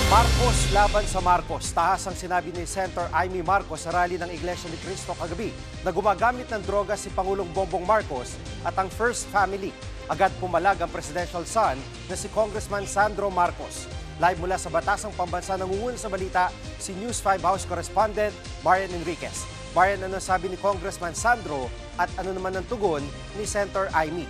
Marcos laban sa Marcos. Tahas ang sinabi ni Senator Amy Marcos sa rally ng Iglesia ni Cristo kagabi na gumagamit ng droga si Pangulong Bongbong Marcos at ang First Family. Agad pumalag ang presidential son na si Congressman Sandro Marcos. Live mula sa Batasang Pambansa nangungunan sa balita si News 5 House Correspondent Marian Enriquez. Marian, ano sabi ni Congressman Sandro at ano naman ang tugon ni Senator Amy?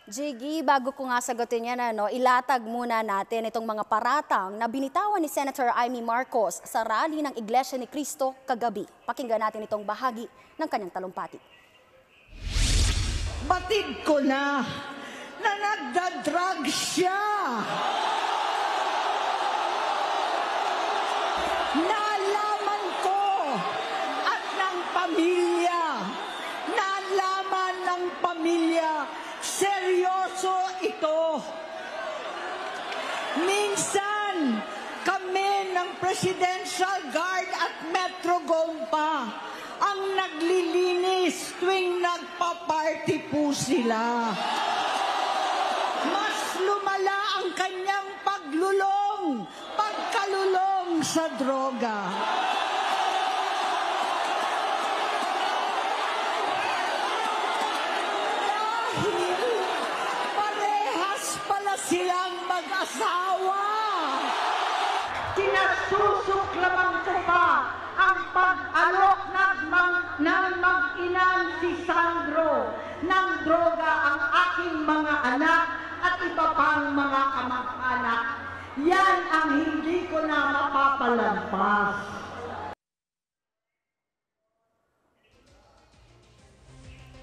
Jiggy, bago ko nga sagutin yan, ilatag muna natin itong mga paratang na binitawan ni Senator Amy Marcos sa rally ng Iglesia ni Cristo kagabi. Pakinggan natin itong bahagi ng kanyang talumpati. Batid ko na nagdadrag siya. Nalaman ko at ng pamilya, nalaman ng pamilya, seryoso ito. Minsan, kami ng Presidential Guard at Metro Gompa ang naglilinis tuwing nagpa-party po sila. Mas lumala ang kanyang pagkalulong sa droga. Silang mag-asawa. Kinasusuklaman ko pa ang pag-alok ng mag-inang si Sandro ng droga ang aking mga anak at iba pang mga kamag-anak. Yan ang hindi ko na mapapalampas.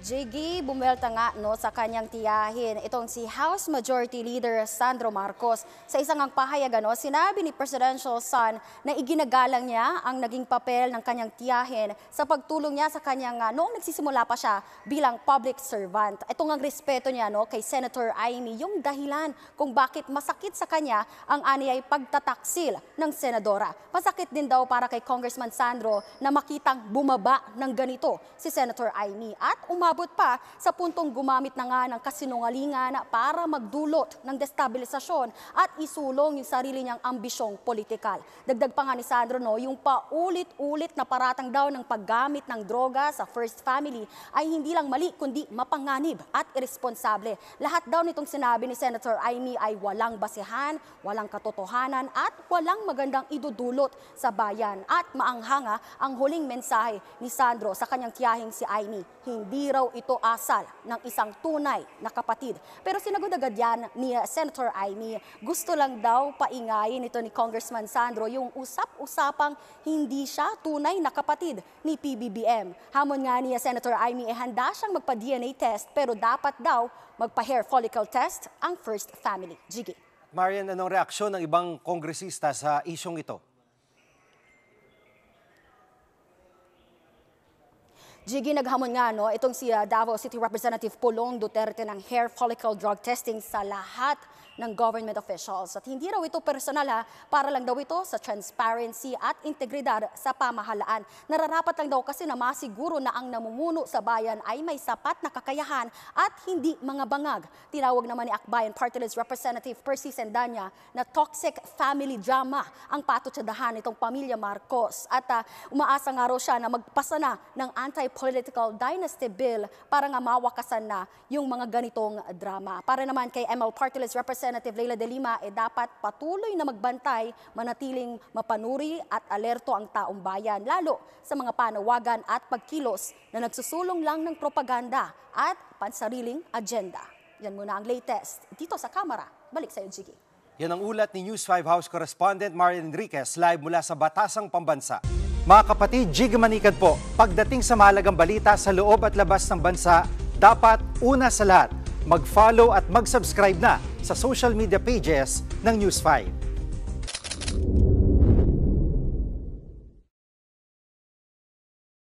Jiggy, bumuelta nga sa kanyang tiyahin itong si House Majority Leader Sandro Marcos. Sa isang pahayag, sinabi ni Presidential son na iginagalang niya ang naging papel ng kanyang tiyahin sa pagtulong niya sa kanyang noong nagsisimula pa siya bilang public servant. Ito ang respeto niya kay Senator Amy, yung dahilan kung bakit masakit sa kanya ang aniyay pagtataksil ng senadora. Masakit din daw para kay Congressman Sandro na makitang bumaba ng ganito si Senator Amy at umabot pa sa puntong gumamit na nga ng kasinungalingan para magdulot ng destabilisasyon at isulong yung sarili niyang ambisyong politikal. Dagdag pa nga ni Sandro, yung paulit-ulit na paratang daw ng paggamit ng droga sa First Family ay hindi lang mali kundi mapanganib at irresponsable. Lahat daw nitong sinabi ni Senator Amy ay walang basehan, walang katotohanan at walang magandang idudulot sa bayan. At maanghanga ang huling mensahe ni Sandro sa kanyang tiyahing si Amy. Hindi raw ito asal ng isang tunay na kapatid. Pero sinagod agad yan ni Senator Amy. Gusto lang daw paingayin ito ni Congressman Sandro yung usap-usapang hindi siya tunay na kapatid ni PBBM. Hamon nga ni Senator Amy handa siyang magpa-DNA test pero dapat daw magpa-hair follicle test ang First Family. Jiggy. Marian, anong reaksyon ng ibang kongresista sa isyong ito? Jiggy, naghamon nga itong si Davao City Representative Pulong Duterte ng hair follicle drug testing sa lahat ng government officials. At hindi raw ito personal para lang daw ito sa transparency at integridad sa pamahalaan. Nararapat lang daw kasi na masiguro na ang namumuno sa bayan ay may sapat na kakayahan at hindi mga bangag. Tinawag naman ni Akbayan Party List Representative Percy Sendanya na toxic family drama ang patutsadahan nitong pamilya Marcos. At umaasa nga raw siya na magpasa na ng anti-political dynasty bill para nga mawakasan na yung mga ganitong drama. Para naman kay ML Party List Representative Leila de Lima, dapat patuloy na magbantay, manatiling mapanuri at alerto ang taong bayan, lalo sa mga panawagan at pagkilos na nagsusulong lang ng propaganda at pansariling agenda. Yan muna ang latest dito sa Kamara. Balik sa iyo, Jiggy. Yan ang ulat ni News 5 House Correspondent Marian Enriquez live mula sa Batasang Pambansa. Mga kapatid, Jiggy Manikad po. Pagdating sa mahalagang balita sa loob at labas ng bansa, dapat una sa lahat, mag-follow at mag-subscribe na sa social media pages ng News 5.